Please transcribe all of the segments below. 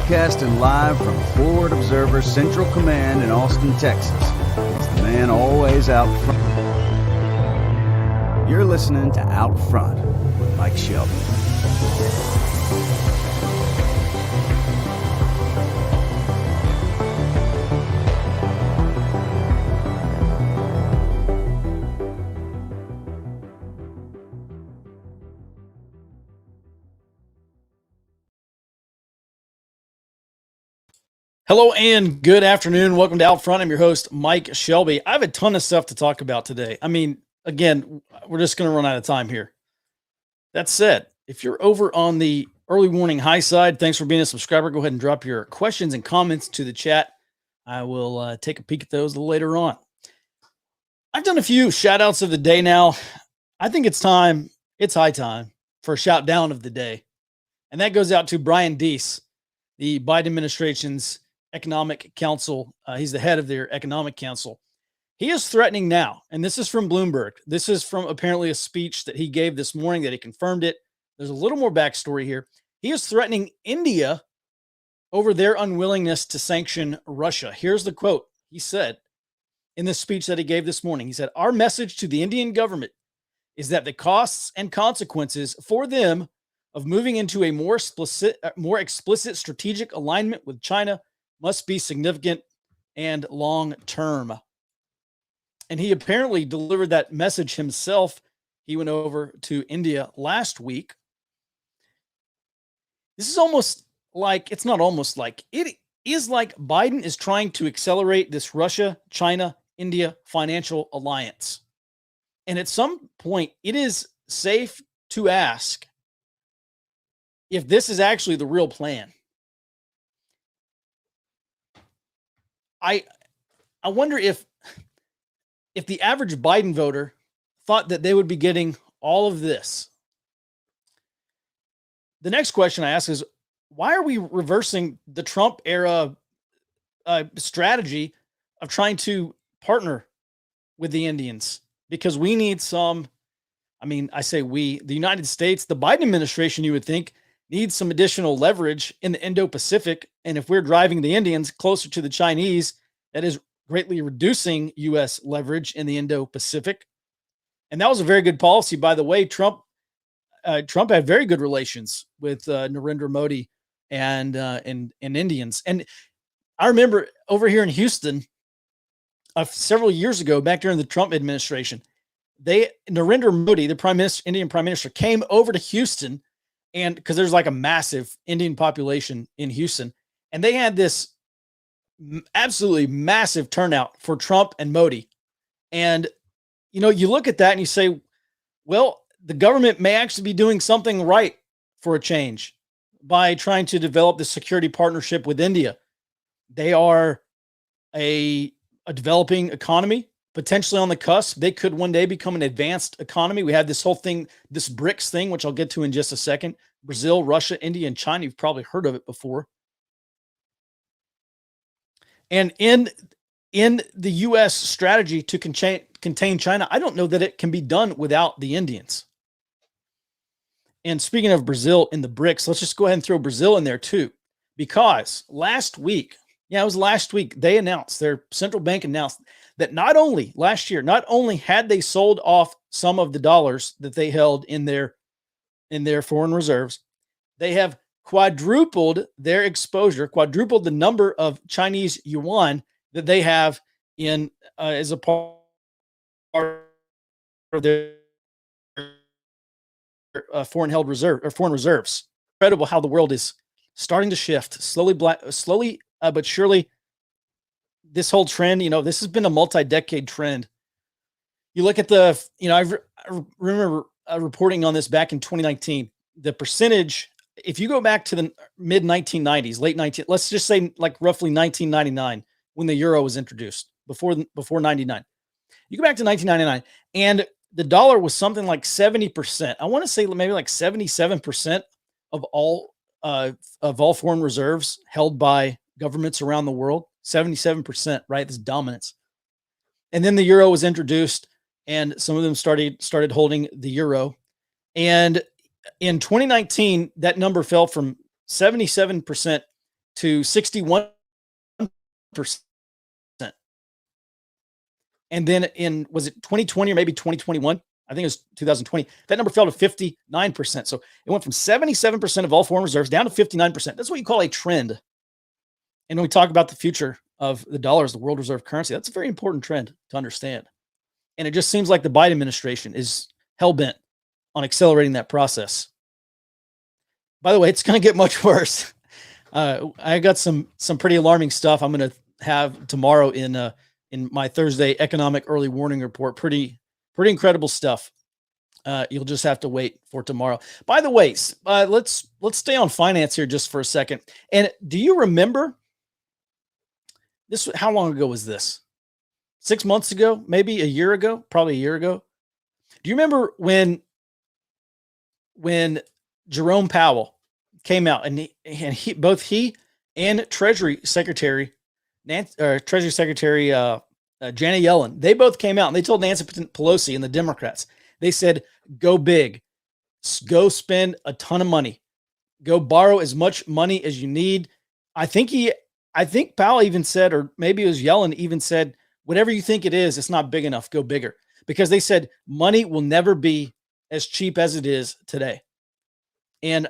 Broadcasting live from Forward Observer Central Command in Austin, Texas. It's the man always out front. You're listening to Out Front with Mike Shelby. Hello and good afternoon. Welcome to Out Front. I'm your host, Mike Shelby. I have a ton of stuff to talk about today. I mean, again, we're just going to run out of time here. That said, if you're over on the early morning high side, thanks for being a subscriber. Go ahead and drop your questions and comments to the chat. I will take a peek at those a little later on. I've done a few shout outs of the day now. I think it's high time for a shout down of the day. And that goes out to Brian Deese, the Biden administration's Economic Council. He's the head of their Economic Council. He is threatening now, and this is from Bloomberg. This is from apparently a speech that he gave this morning that he confirmed it. There's a little more backstory here. He is threatening India over their unwillingness to sanction Russia. Here's the quote. He said in this speech that he gave this morning, he said, "Our message to the Indian government is that the costs and consequences for them of moving into a more explicit strategic alignment with China must be significant and long-term." And he apparently delivered that message himself. He went over to India last week. This is almost like, it's not almost like, it is like Biden is trying to accelerate this Russia, China, India financial alliance. And at some point, it is safe to ask if this is actually the real plan. I wonder if the average Biden voter thought that they would be getting all of this. The next question I ask is, why are we reversing the Trump era strategy of trying to partner with the Indians? Because we need some, I say we, the United States, the Biden administration, you would think, needs some additional leverage in the Indo-Pacific. And if we're driving the Indians closer to the Chinese, that is greatly reducing U.S. leverage in the Indo-Pacific. And that was a very good policy, by the way. Trump had very good relations with Narendra Modi and Indians. And I remember over here in Houston, several years ago, back during the Trump administration, Narendra Modi, the Indian prime minister, came over to Houston. And because there's like a massive Indian population in Houston, and they had this absolutely massive turnout for Trump and Modi. And, you look at that and you say, well, the government may actually be doing something right for a change by trying to develop this security partnership with India. They are a developing economy, potentially on the cusp. They could one day become an advanced economy. We have this whole thing, this BRICS thing, which I'll get to in just a second. Brazil, Russia, India, and China. You've probably heard of it before. And in the U.S. strategy to contain China, I don't know that it can be done without the Indians. And speaking of Brazil in the BRICS, let's just go ahead and throw Brazil in there too. Because last week, they announced, their central bank announced that not only had they sold off some of the dollars that they held in their foreign reserves, they have quadrupled their exposure, quadrupled the number of Chinese yuan that they have in as a part of their foreign held reserve or foreign reserves. Incredible how the world is starting to shift slowly but surely. This whole trend, this has been a multi-decade trend. You look at I remember reporting on this back in 2019. The percentage, if you go back to the mid 1990s, let's just say like roughly 1999, when the euro was introduced, before 99. You go back to 1999, and the dollar was something like 70%. I want to say maybe like 77% of all foreign reserves held by governments around the world. 77%, right? This dominance. And then the euro was introduced, and some of them started holding the euro. And in 2019, that number fell from 77% to 61%. And then was it 2020 or maybe 2021? I think it was 2020. That number fell to 59%. So it went from 77% of all foreign reserves down to 59%. That's what you call a trend. And when we talk about the future of the dollar as the world reserve currency, that's a very important trend to understand. And it just seems like the Biden administration is hell-bent on accelerating that process. By the way, it's going to get much worse. I got some pretty alarming stuff I'm going to have tomorrow in my Thursday economic early warning report. Pretty incredible stuff. You'll just have to wait for tomorrow. By the way, let's stay on finance here just for a second. And do you remember this? How long ago was this? 6 months ago? Maybe a year ago? Probably a year ago. Do you remember when Jerome Powell came out and both he and Treasury Secretary Janet Yellen, they both came out and they told Nancy Pelosi and the Democrats, they said, go big, go spend a ton of money, go borrow as much money as you need. I think Powell even said, or maybe it was Yellen even said, whatever you think it is, it's not big enough, go bigger. Because they said money will never be as cheap as it is today. And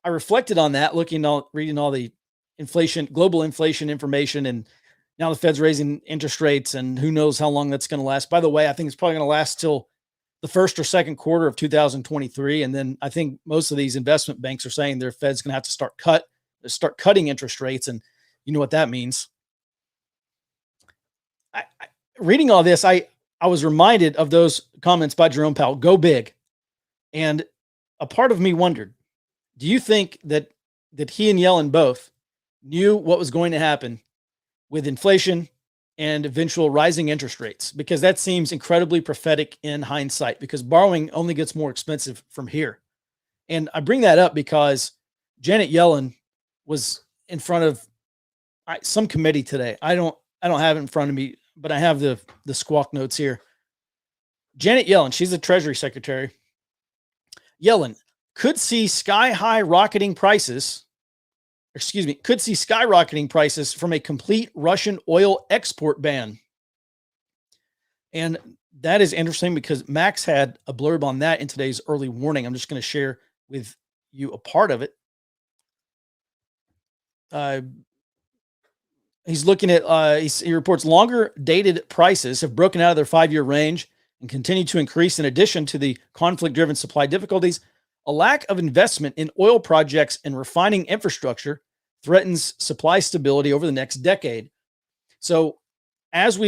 I reflected on that, reading all the global inflation information, and now the Fed's raising interest rates, and who knows how long that's going to last. By the way, I think it's probably going to last till the first or second quarter of 2023. And then I think most of these investment banks are saying their Fed's going to have to start cutting interest rates. And you know what that means. Reading all this, I was reminded of those comments by Jerome Powell, go big. And a part of me wondered, do you think that he and Yellen both knew what was going to happen with inflation and eventual rising interest rates? Because that seems incredibly prophetic in hindsight, because borrowing only gets more expensive from here. And I bring that up because Janet Yellen was in front of some committee today. I don't have it in front of me, but I have the squawk notes here. Janet Yellen, she's the Treasury Secretary. Yellen could see skyrocketing prices from a complete Russian oil export ban. And that is interesting because Max had a blurb on that in today's early warning. I'm just going to share with you a part of it. He's looking at, he reports longer dated prices have broken out of their 5-year range and continue to increase. In addition to the conflict-driven supply difficulties, a lack of investment in oil projects and refining infrastructure threatens supply stability over the next decade. So as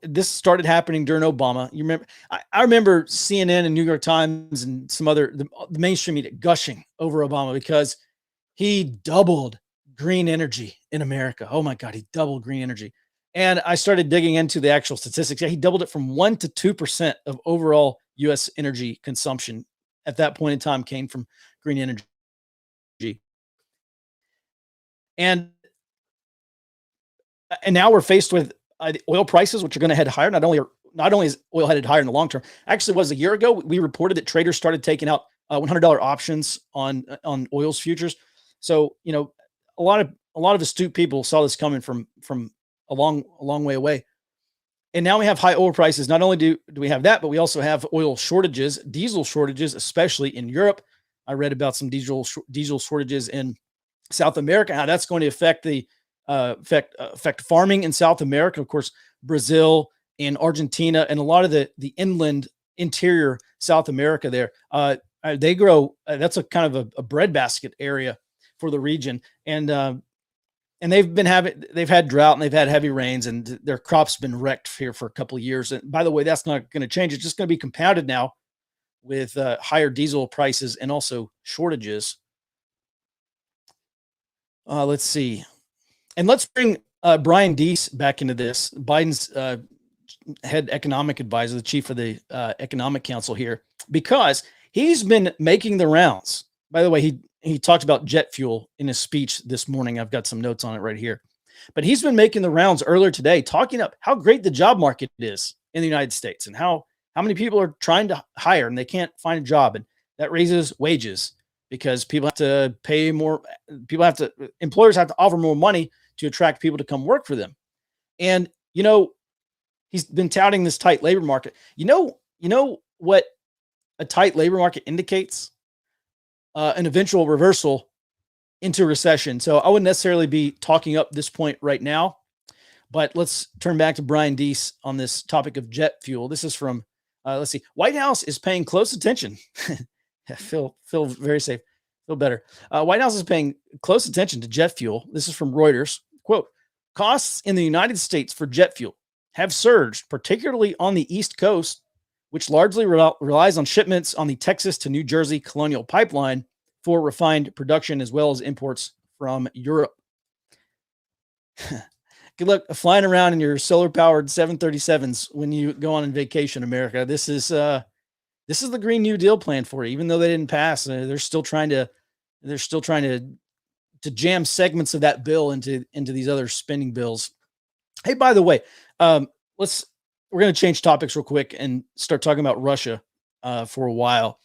this started happening during Obama, you remember, I remember CNN and New York Times and some other, the mainstream media gushing over Obama because he doubled green energy in America. Oh my God, he doubled green energy. And I started digging into the actual statistics. Yeah, he doubled it from 1% to 2% of overall U.S. energy consumption at that point in time came from green energy. And now we're faced with the oil prices, which are going to head higher. Not only is oil headed higher in the long term, actually was a year ago, we reported that traders started taking out $100 options on oil's futures. So, you know, a lot of astute people saw this coming from a long way away. And now we have high oil prices. Not only do we have that, but we also have oil shortages, diesel shortages, especially in Europe. I read about some diesel shortages in South America, how that's going to affect affect farming in South America. Of course, Brazil and Argentina and a lot of the inland interior South America there. They grow, that's a kind of a breadbasket area for the region. And they've had drought and they've had heavy rains and their crops been wrecked here for a couple of years. And by the way, that's not going to change. It's just going to be compounded now with higher diesel prices and also shortages. Let's see. And let's bring Brian Deese back into this. Biden's head economic advisor, the chief of the Economic Council here, because he's been making the rounds. By the way, he talked about jet fuel in his speech this morning. I've got some notes on it right here. But he's been making the rounds earlier today, talking up how great the job market is in the United States and how many people are trying to hire and they can't find a job. And that raises wages because people have to pay more. Employers have to offer more money to attract people to come work for them. And, he's been touting this tight labor market. You know what a tight labor market indicates? An eventual reversal into recession. So I wouldn't necessarily be talking up this point right now, but let's turn back to Brian Deese on this topic of jet fuel. This is from, let's see, White House is paying close attention. feel very safe, feel better. White House is paying close attention to jet fuel. This is from Reuters. Quote, costs in the United States for jet fuel have surged, particularly on the East Coast, which largely relies on shipments on the Texas to New Jersey Colonial Pipeline for refined production, as well as imports from Europe. Good luck flying around in your solar-powered 737s when you go on vacation, America. This is the Green New Deal plan for you. Even though they didn't pass, they're still trying to jam segments of that bill into these other spending bills. Hey, by the way, we're going to change topics real quick and start talking about Russia for a while.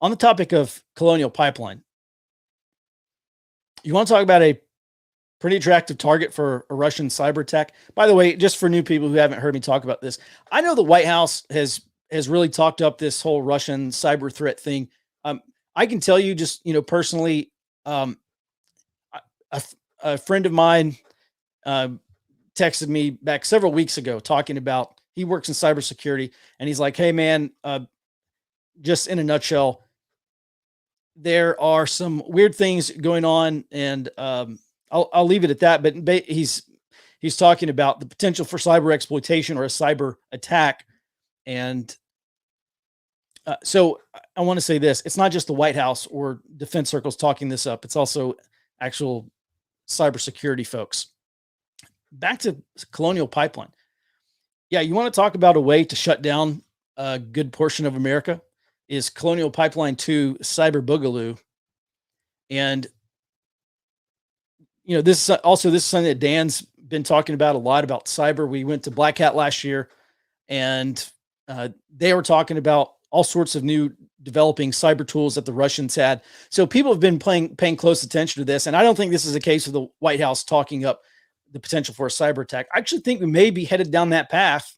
On the topic of Colonial Pipeline, you want to talk about a pretty attractive target for a Russian cyber attack? By the way, just for new people who haven't heard me talk about this, I know the White House has really talked up this whole Russian cyber threat thing. I can tell you just, personally, a friend of mine texted me back several weeks ago talking about, he works in cybersecurity, and he's like, hey man, just in a nutshell, there are some weird things going on, and I'll leave it at that. But he's talking about the potential for cyber exploitation or a cyber attack. And so I want to say this, it's not just the White House or defense circles talking this up. It's also actual cybersecurity folks. Back to Colonial Pipeline. Yeah, you want to talk about a way to shut down a good portion of America is Colonial Pipeline 2 Cyber Boogaloo. And, this is something that Dan's been talking about a lot about cyber. We went to Black Hat last year, and they were talking about all sorts of new developing cyber tools that the Russians had. So people have been paying close attention to this. And I don't think this is a case of the White House talking up the potential for a cyber attack. I actually think we may be headed down that path.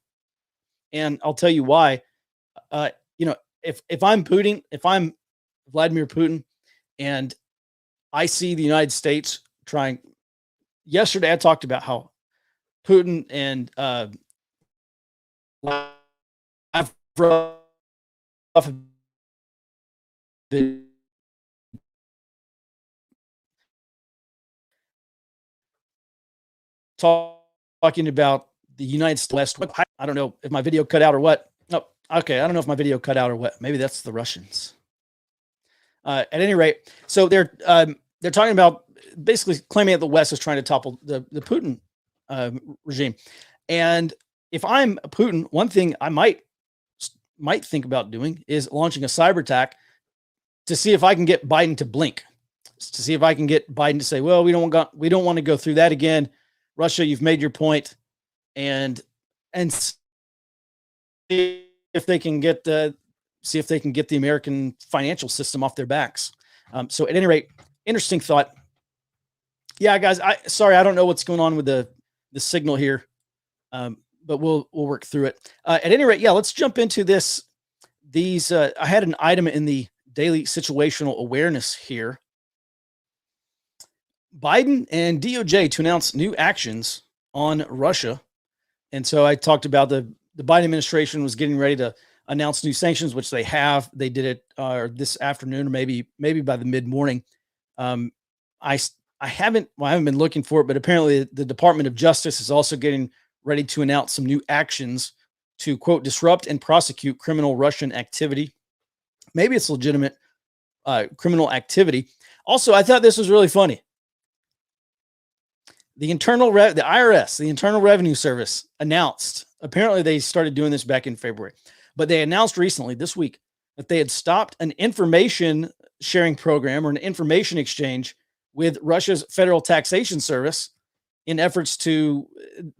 And I'll tell you why. If I'm Putin, if I'm Vladimir Putin, and I see the United States trying, yesterday I talked about how Putin and Lavrov have been talking about the United States. I don't know if my video cut out or what. No, okay, I don't know if my video cut out or what. Maybe that's the Russians. At any rate, so they're talking about basically claiming that the West is trying to topple the Putin regime. And if I'm Putin, one thing I might think about doing is launching a cyber attack to see if I can get Biden to blink, to see if I can get Biden to say, well, we don't want to go through that again. Russia, you've made your point, and see if they can get the American financial system off their backs. So at any rate, interesting thought. Yeah, guys, sorry, I don't know what's going on with the signal here, but we'll work through it. At any rate, yeah, let's jump into this. I had an item in the daily situational awareness here. Biden and DOJ to announce new actions on Russia. And so I talked about the Biden administration was getting ready to announce new sanctions, which they have. They did it this afternoon, or maybe by the mid morning. I haven't been looking for it, but apparently the Department of Justice is also getting ready to announce some new actions to, quote, disrupt and prosecute criminal Russian activity. Maybe it's legitimate criminal activity. Also, I thought this was really funny. The IRS, the Internal Revenue Service, announced, apparently they started doing this back in February, but they announced recently this week that they had stopped an information sharing program or an information exchange with Russia's Federal Taxation Service in efforts to,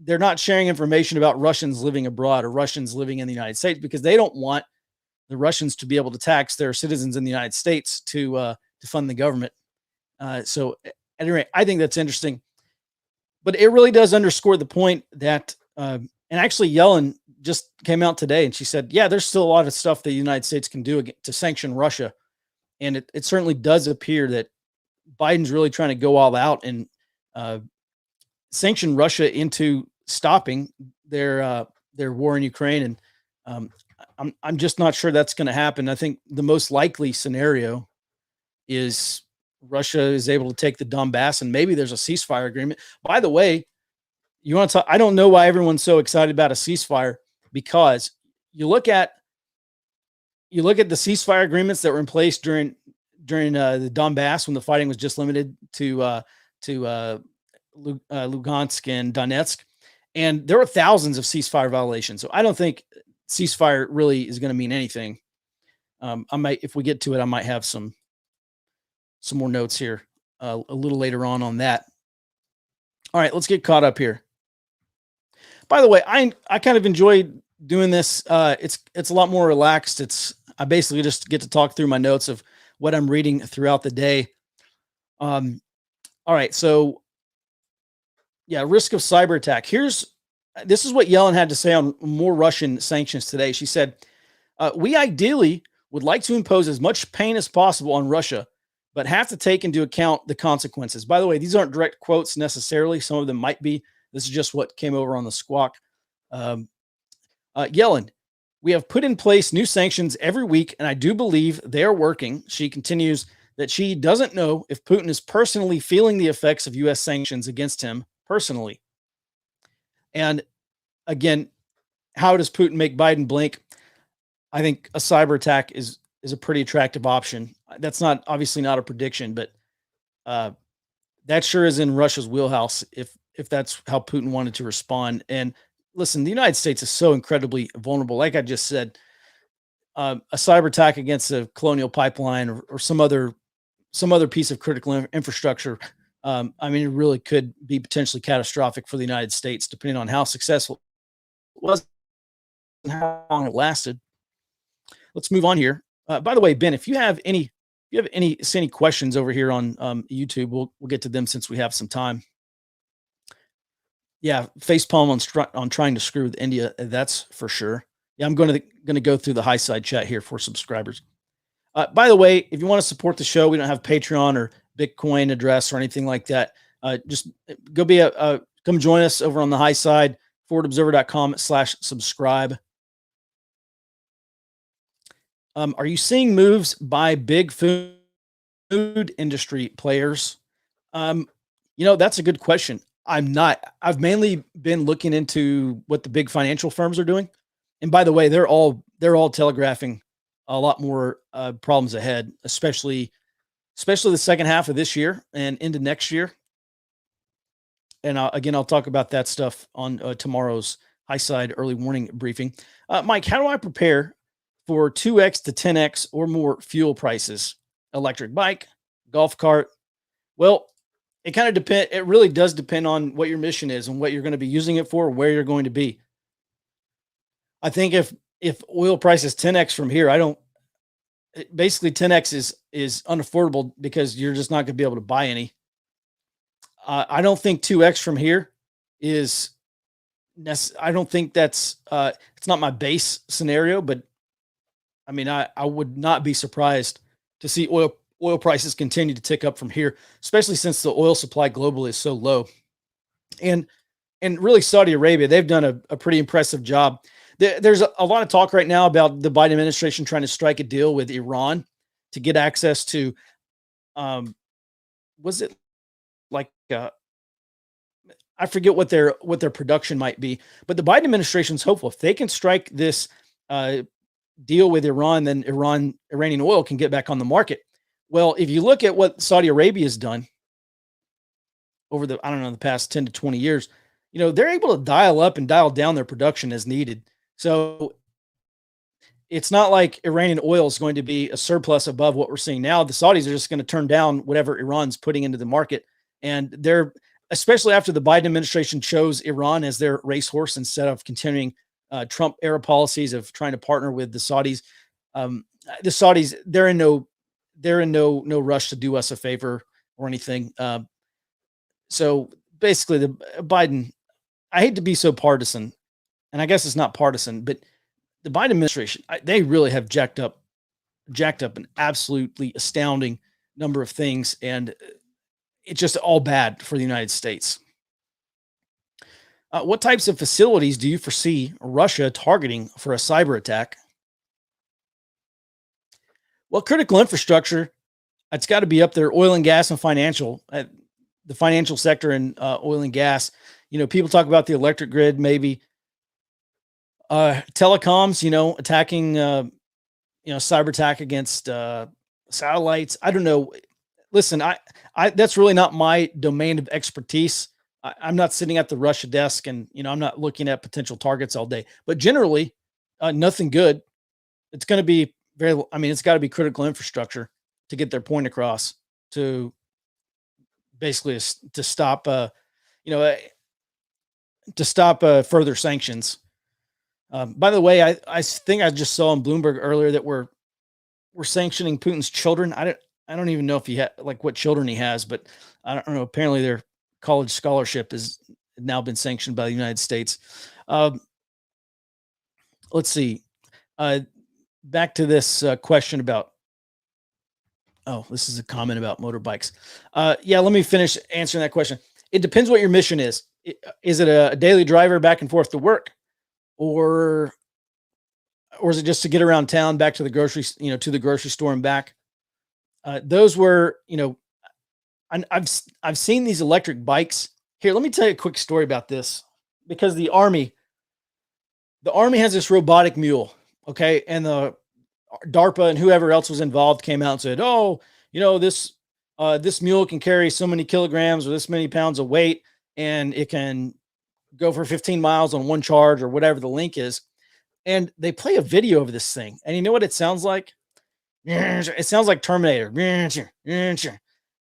they're not sharing information about Russians living abroad or Russians living in the United States, because they don't want the Russians to be able to tax their citizens in the United States to to fund the government. So at any rate, I think that's interesting. But it really does underscore the point that, and actually Yellen just came out today and she said, yeah, there's still a lot of stuff that the United States can do to sanction Russia. And it certainly does appear that Biden's really trying to go all out and sanction Russia into stopping their war in Ukraine. And I'm just not sure that's going to happen. I think the most likely scenario is Russia is able to take the Donbass and maybe there's a ceasefire agreement. By the way, you want to talk, I don't know why everyone's so excited about a ceasefire, because you look at the ceasefire agreements that were in place during the Donbass when the fighting was just limited to Lugansk and Donetsk, and there were thousands of ceasefire violations. So I don't think ceasefire really is going to mean anything. I might, if we get to it, I might have some more notes here a little later on that. All right, let's get caught up here. By the way, I kind of enjoy doing this. It's a lot more relaxed. I basically just get to talk through my notes of what I'm reading throughout the day. All right, so yeah, risk of cyber attack. This is what Yellen had to say on more Russian sanctions today. She said, we ideally would like to impose as much pain as possible on Russia, but have to take into account the consequences. By the way, these aren't direct quotes necessarily. Some of them might be. This is just what came over on the squawk. Yellen, we have put in place new sanctions every week, and I do believe they are working. She continues that she doesn't know if Putin is personally feeling the effects of U.S. sanctions against him personally. And again, how does Putin make Biden blink? I think a cyber attack is a pretty attractive option. That's not obviously not a prediction, but that sure is in Russia's wheelhouse if that's how Putin wanted to respond. And listen, the United States is so incredibly vulnerable. Like I just said, a cyber attack against a colonial pipeline or some other piece of critical infrastructure, I mean, it really could be potentially catastrophic for the United States, depending on how successful it was and how long it lasted. Let's move on here. By the way, Ben, if you have any questions over here on YouTube, we'll get to them since we have some time. Yeah, facepalm on trying to screw with India. That's for sure. Yeah, I'm going to go through the high side chat here for subscribers. By the way, if you want to support the show, we don't have Patreon or Bitcoin address or anything like that. Just go come join us over on the high side, forwardobserver.com/subscribe. Are you seeing moves by big food industry players? That's a good question. I'm not. I've mainly been looking into what the big financial firms are doing. And by the way, they're all telegraphing a lot more problems ahead, especially the second half of this year and into next year. And again, I'll talk about that stuff on tomorrow's high side early warning briefing. Mike, how do I prepare for 2x to 10x or more fuel prices? Electric bike, golf cart. Well, it kind of depends. It really does depend on what your mission is and what you're going to be using it for, where you're going to be. I think if oil prices 10x from here, basically 10x is unaffordable because you're just not going to be able to buy any. I don't think 2x from here is I don't think that's it's not my base scenario, but I mean, I would not be surprised to see oil prices continue to tick up from here, especially since the oil supply globally is so low. And really Saudi Arabia, they've done a pretty impressive job. There's a lot of talk right now about the Biden administration trying to strike a deal with Iran to get access to, was it like, I forget what their production might be, but the Biden administration's hopeful if they can strike this deal with Iran, then Iranian oil can get back on the market. Well, if you look at what Saudi Arabia has done over the past 10 to 20 years, they're able to dial up and dial down their production as needed. So it's not like Iranian oil is going to be a surplus above what we're seeing now. The Saudis are just going to turn down whatever Iran's putting into the market. And they're, especially after the Biden administration chose Iran as their racehorse instead of continuing Trump era policies of trying to partner with the Saudis. The Saudis, they're in no rush to do us a favor or anything. So basically, the Biden. I hate to be so partisan, and I guess it's not partisan, but the Biden administration, they really have jacked up an absolutely astounding number of things, and it's just all bad for the United States. What types of facilities do you foresee Russia targeting for a cyber attack? Well, critical infrastructure, it's got to be up there. Oil and gas and financial, the financial sector and oil and gas. People talk about the electric grid, maybe telecoms. Attacking, cyber attack against satellites. I don't know. Listen, I that's really not my domain of expertise. I'm not sitting at the Russia desk, and I'm not looking at potential targets all day. But generally, nothing good. It's going to be it's got to be critical infrastructure to get their point across, to basically to stop, further sanctions. By the way, I think I just saw on Bloomberg earlier that we're sanctioning Putin's children. I don't even know if he what children he has, but I don't know. Apparently, their college scholarship has now been sanctioned by the United States. Let's see. Back to this question about. Oh, this is a comment about motorbikes. Yeah, let me finish answering that question. It depends what your mission is. Is it a daily driver back and forth to work, or is it just to get around town, back to the grocery, to the grocery store and back? Those were, I've seen these electric bikes. Here, let me tell you a quick story about this, because the army has this robotic mule. Okay. And the DARPA and whoever else was involved came out and said, oh, this mule can carry so many kilograms or this many pounds of weight, and it can go for 15 miles on one charge, or whatever the link is. And they play a video of this thing. And you know what it sounds like? It sounds like Terminator.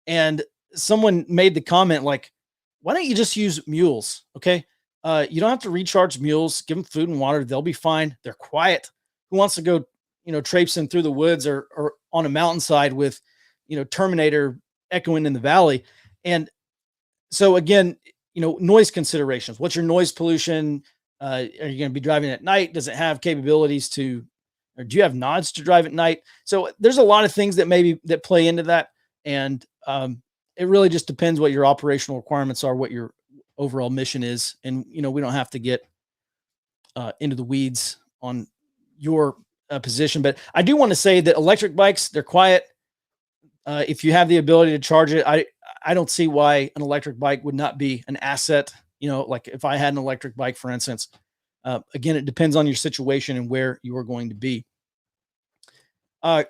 And someone made the comment like, why don't you just use mules? Okay. You don't have to recharge mules. Give them food and water. They'll be fine. They're quiet. Who wants to go, traipsing through the woods or on a mountainside with, Terminator echoing in the valley? And so again, noise considerations. What's your noise pollution? Are you going to be driving at night? Does it have capabilities to, or do you have nods to drive at night? So there's a lot of things that play into that. And it really just depends what your operational requirements are, what your overall mission is. And, we don't have to get into the weeds on your position, but I do want to say that electric bikes, they're quiet. If you have the ability to charge it, I don't see why an electric bike would not be an asset. Like if I had an electric bike, for instance. Again, it depends on your situation and where you are going to be.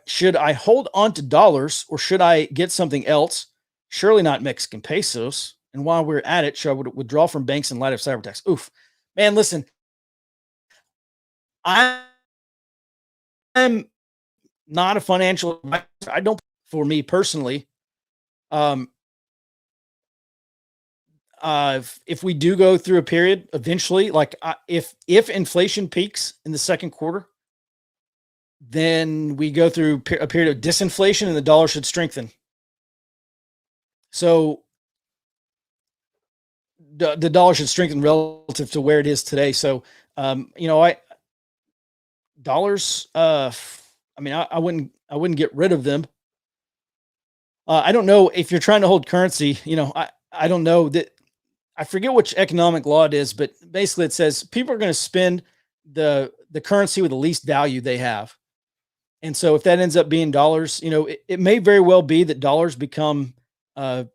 Should I hold on to dollars, or should I get something else? Surely not Mexican pesos. And while we're at it, should I withdraw from banks in light of cyber attacks? Oof, man, listen, I'm not a financial advisor. I don't, for me personally, if we do go through a period eventually, like if inflation peaks in the second quarter, then we go through a period of disinflation and the dollar should strengthen. So the dollar should strengthen relative to where it is today. So, dollars, I wouldn't get rid of them. I don't know if you're trying to hold currency, I don't know that. I forget which economic law it is, but basically it says people are going to spend the currency with the least value they have. And so if that ends up being dollars, it may very well be that dollars become, kind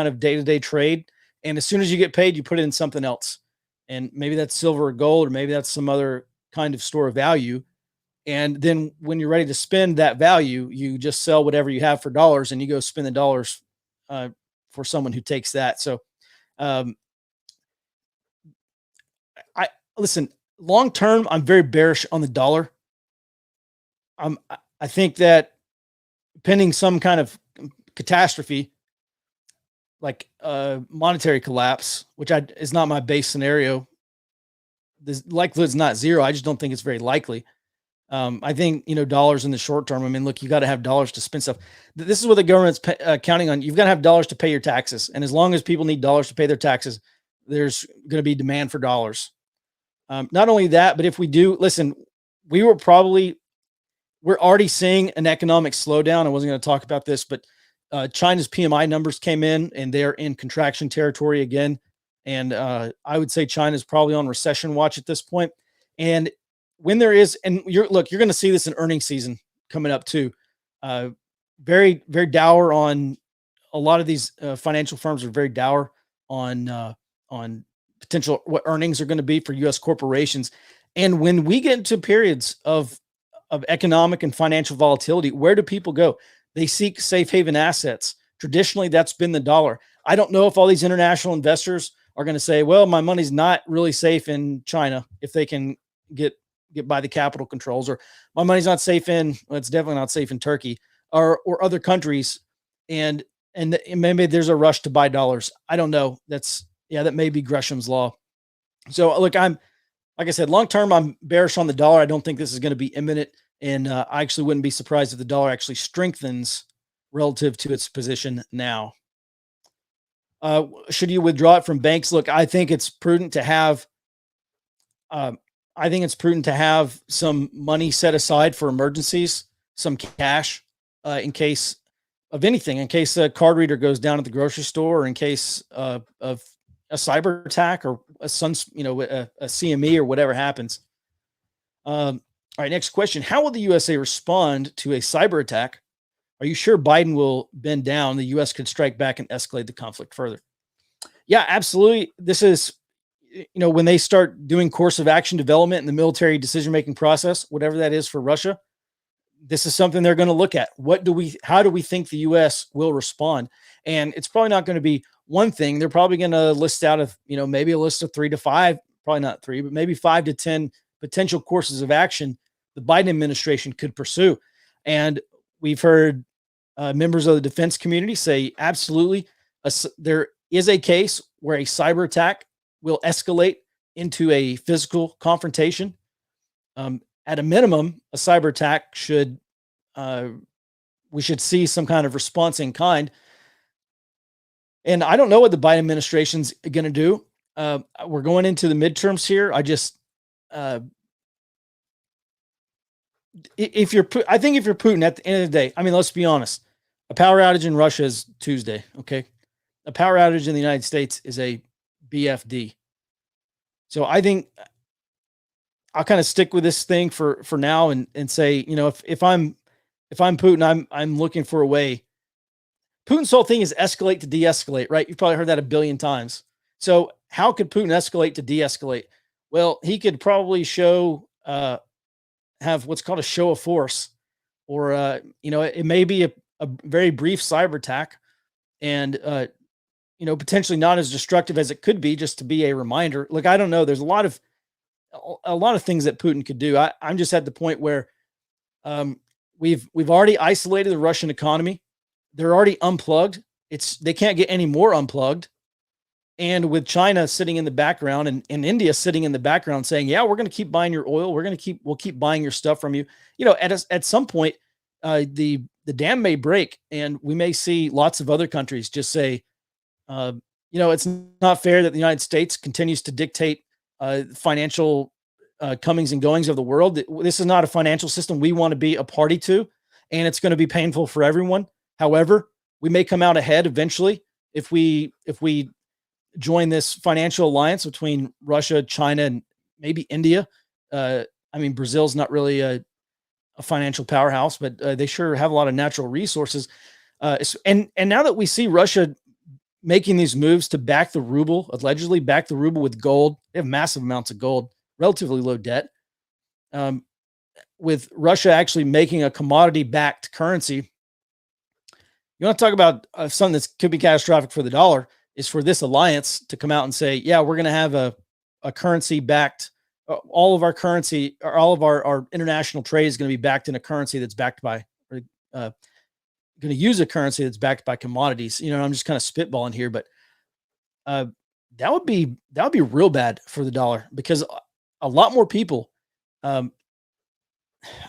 of day-to-day trade. And as soon as you get paid, you put it in something else. And maybe that's silver or gold, or maybe that's some other kind of store of value. And then when you're ready to spend that value, you just sell whatever you have for dollars and you go spend the dollars for someone who takes that. So, listen, long term, I'm very bearish on the dollar. I think that pending some kind of catastrophe, like monetary collapse, which is not my base scenario, the likelihood is not zero. I just don't think it's very likely. I think, dollars in the short term. I mean, look, you got to have dollars to spend stuff. This is what the government's counting on. You've got to have dollars to pay your taxes. And as long as people need dollars to pay their taxes, there's going to be demand for dollars. Not only that, but if we do, listen, we're already seeing an economic slowdown. I wasn't going to talk about this, but China's PMI numbers came in and they're in contraction territory again. And I would say China's probably on recession watch at this point. And when there is, and you're going to see this in earnings season coming up too. Very, very dour on a lot of these financial firms are very dour on potential what earnings are going to be for U.S. corporations. And when we get into periods of economic and financial volatility, where do people go? They seek safe haven assets. Traditionally, that's been the dollar. I don't know if all these international investors are going to say, well, my money's not really safe in China if they can get by the capital controls, or my money's not safe it's definitely not safe in Turkey or other countries. And maybe there's a rush to buy dollars. I don't know. That may be Gresham's law. So look, like I said, long-term, I'm bearish on the dollar. I don't think this is going to be imminent. And I actually wouldn't be surprised if the dollar actually strengthens relative to its position now. Should you withdraw it from banks? Look, I think it's prudent to have some money set aside for emergencies, some cash in case of anything, in case a card reader goes down at the grocery store, or in case of a cyber attack, or a CME or whatever happens. All right, next question. How will the USA respond to a cyber attack? Are you sure Biden will bend down? The U.S. could strike back and escalate the conflict further. Yeah, absolutely. This is, when they start doing course of action development in the military decision-making process, whatever that is for Russia, this is something they're going to look at. How do we think the U.S. will respond? And it's probably not going to be one thing. They're probably going to list out of, maybe a list of 3 to 5, probably not 3, but maybe 5 to 10 potential courses of action the Biden administration could pursue. And we've heard members of the defense community say absolutely there is a case where a cyber attack will escalate into a physical confrontation. At a minimum, a cyber attack we should see some kind of response in kind. And I don't know what the Biden administration's going to do. We're going into the midterms here. I think if you're Putin at the end of the day, I mean, let's be honest, a power outage in Russia is Tuesday. Okay. A power outage in the United States is a BFD. So I think I'll kind of stick with this thing for now and say, if I'm Putin, I'm looking for a way. Putin's whole thing is escalate to de-escalate, right? You've probably heard that a billion times. So how could Putin escalate to de-escalate? Well, he could probably have what's called a show of force, or, it may be a very brief cyber attack, and, potentially not as destructive as it could be, just to be a reminder. Look, I don't know. There's a lot of things that Putin could do. I'm just at the point where we've already isolated the Russian economy. They're already unplugged. They can't get any more unplugged. And with China sitting in the background and India sitting in the background saying, yeah, we're going to keep buying your oil. We'll keep buying your stuff from you. At some point, the dam may break, and we may see lots of other countries just say, it's not fair that the United States continues to dictate financial comings and goings of the world. This is not a financial system we want to be a party to, and it's going to be painful for everyone. However, we may come out ahead eventually if we join this financial alliance between Russia, China, and maybe India. Brazil's not really a financial powerhouse, but they sure have a lot of natural resources. And now that we see Russia making these moves to back the ruble, allegedly back the ruble with gold, they have massive amounts of gold, relatively low debt. With Russia actually making a commodity-backed currency, you want to talk about something that could be catastrophic for the dollar, is for this alliance to come out and say, yeah, we're going to have a currency backed, all of our currency, or all of our international trade is going to be backed in a currency that's backed by, going to use a currency that's backed by commodities. I'm just kind of spitballing here, but that would be real bad for the dollar, because a lot more people,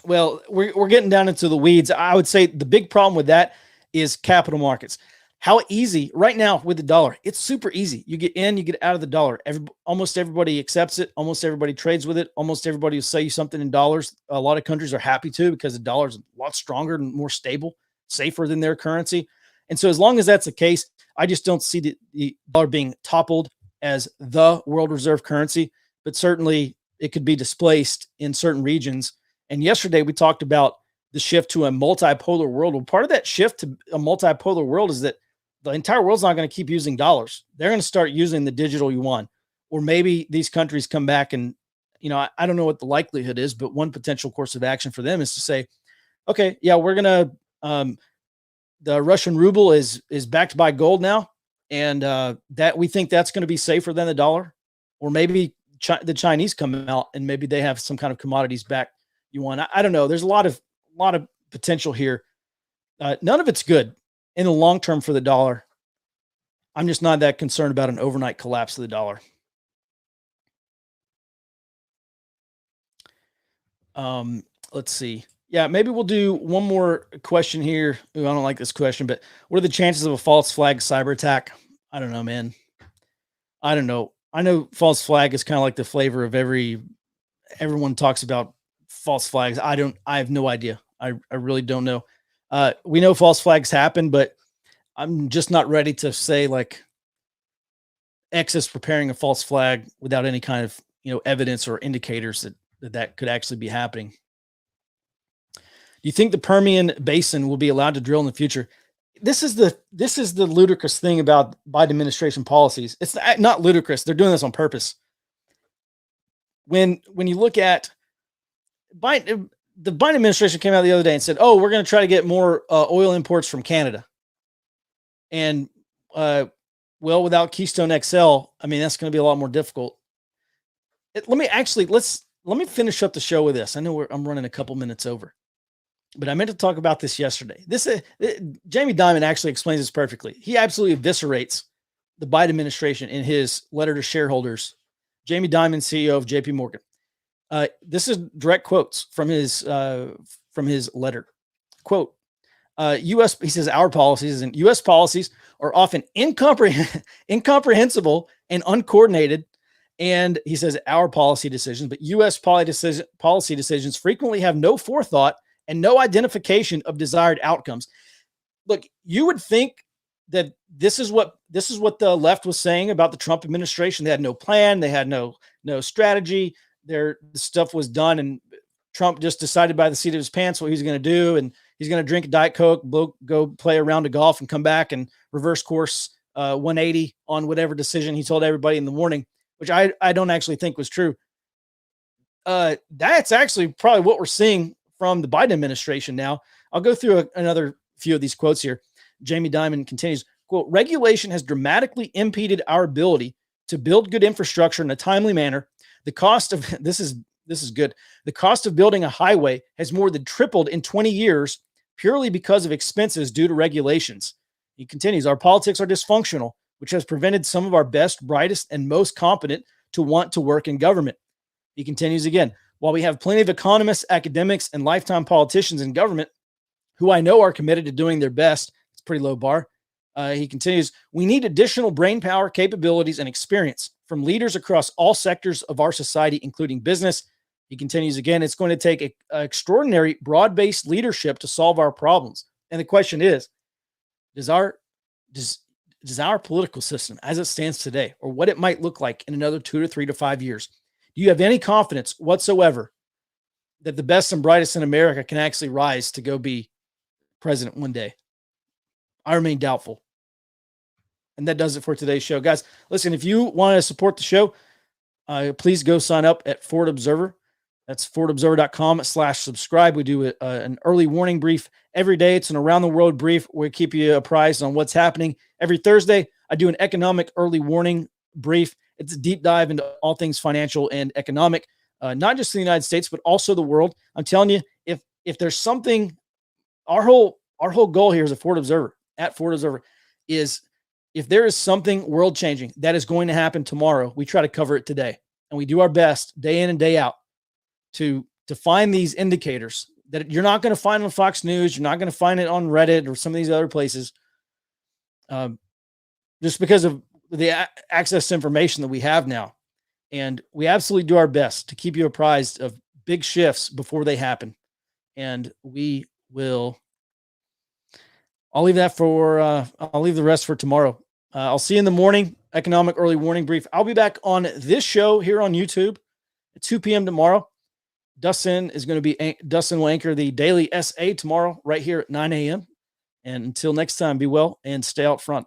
Well, we're getting down into the weeds. I would say the big problem with that is capital markets. How easy right now with the dollar? It's super easy. You get in, you get out of the dollar. Almost everybody accepts it. Almost everybody trades with it. Almost everybody will sell you something in dollars. A lot of countries are happy to because the dollar is a lot stronger and more stable, safer than their currency. And so, as long as that's the case, I just don't see the dollar being toppled as the world reserve currency. But certainly, it could be displaced in certain regions. And yesterday, we talked about the shift to a multipolar world. Well, part of that shift to a multipolar world is that the entire world's not going to keep using dollars. They're going to start using the digital yuan, or maybe these countries come back and, I don't know what the likelihood is, but one potential course of action for them is to say, okay, yeah, we're going to, the Russian ruble is backed by gold now. And that we think that's going to be safer than the dollar, or maybe the Chinese come out and maybe they have some kind of commodities backed yuan. I don't know. There's a lot of potential here. None of it's good in the long term for the dollar. I'm just not that concerned about an overnight collapse of the dollar. Let's see. Yeah, maybe we'll do one more question here. Ooh, I don't like this question, but what are the chances of a false flag cyber attack? I don't know, man. I don't know. I know false flag is kind of like the flavor of everyone talks about false flags. I have no idea. I really don't know. We know false flags happen, but I'm just not ready to say like X is preparing a false flag without any kind of, evidence or indicators that could actually be happening. Do you think the Permian Basin will be allowed to drill in the future? This is the ludicrous thing about Biden administration policies. It's not ludicrous. They're doing this on purpose. When you look at Biden, the Biden administration came out the other day and said, "Oh, we're going to try to get more oil imports from Canada." And without Keystone XL, I mean that's going to be a lot more difficult. Let me finish up the show with this. I know I'm running a couple minutes over, but I meant to talk about this yesterday. Jamie Dimon actually explains this perfectly. He absolutely eviscerates the Biden administration in his letter to shareholders. Jamie Dimon, CEO of JP Morgan. This is direct quotes from his letter. Quote, he says, our policies and U.S. policies are often incomprehensible and uncoordinated. And he says our policy decisions, but U.S. policy decisions frequently have no forethought and no identification of desired outcomes. Look, you would think that this is what the left was saying about the Trump administration. They had no plan. They had no strategy. The stuff was done, and Trump just decided by the seat of his pants what he's going to do, and he's going to drink a Diet Coke, go play a round of golf, and come back and reverse course 180 on whatever decision he told everybody in the morning, which I don't actually think was true. That's actually probably what we're seeing from the Biden administration now. I'll go through another few of these quotes here. Jamie Dimon continues, quote, regulation has dramatically impeded our ability to build good infrastructure in a timely manner. The cost of this is good. The cost of building a highway has more than tripled in 20 years purely because of expenses due to regulations. He continues, our politics are dysfunctional, which has prevented some of our best, brightest, and most competent to want to work in government. He continues again, while we have plenty of economists, academics, and lifetime politicians in government who I know are committed to doing their best, it's a pretty low bar. He continues, we need additional brain power, capabilities, and experience from leaders across all sectors of our society, including business. He continues again, it's going to take extraordinary broad-based leadership to solve our problems. And the question is, does our political system as it stands today, or what it might look like in another 2 to 3 to 5 years, do you have any confidence whatsoever that the best and brightest in America can actually rise to go be president one day? I remain doubtful. And that does it for today's show. Guys, listen, if you want to support the show, please go sign up at Forward Observer. That's forwardobserver.com/subscribe. We do an early warning brief every day. It's an around the world brief. We keep you apprised on what's happening. Every Thursday, I do an economic early warning brief. It's a deep dive into all things financial and economic, not just in the United States, but also the world. I'm telling you, if there's something, our whole goal here as a Forward Observer, at Forward Observer, is if there is something world changing that is going to happen tomorrow, we try to cover it today. And we do our best day in and day out to to find these indicators that you're not going to find on Fox News. You're not going to find it on Reddit or some of these other places. Just because of the access to information that we have now. And we absolutely do our best to keep you apprised of big shifts before they happen. And we will, I'll leave the rest for tomorrow. I'll see you in the morning, economic early warning brief. I'll be back on this show here on YouTube at 2 p.m. tomorrow. Dustin will anchor the daily SA tomorrow right here at 9 a.m. And until next time, be well and stay out front.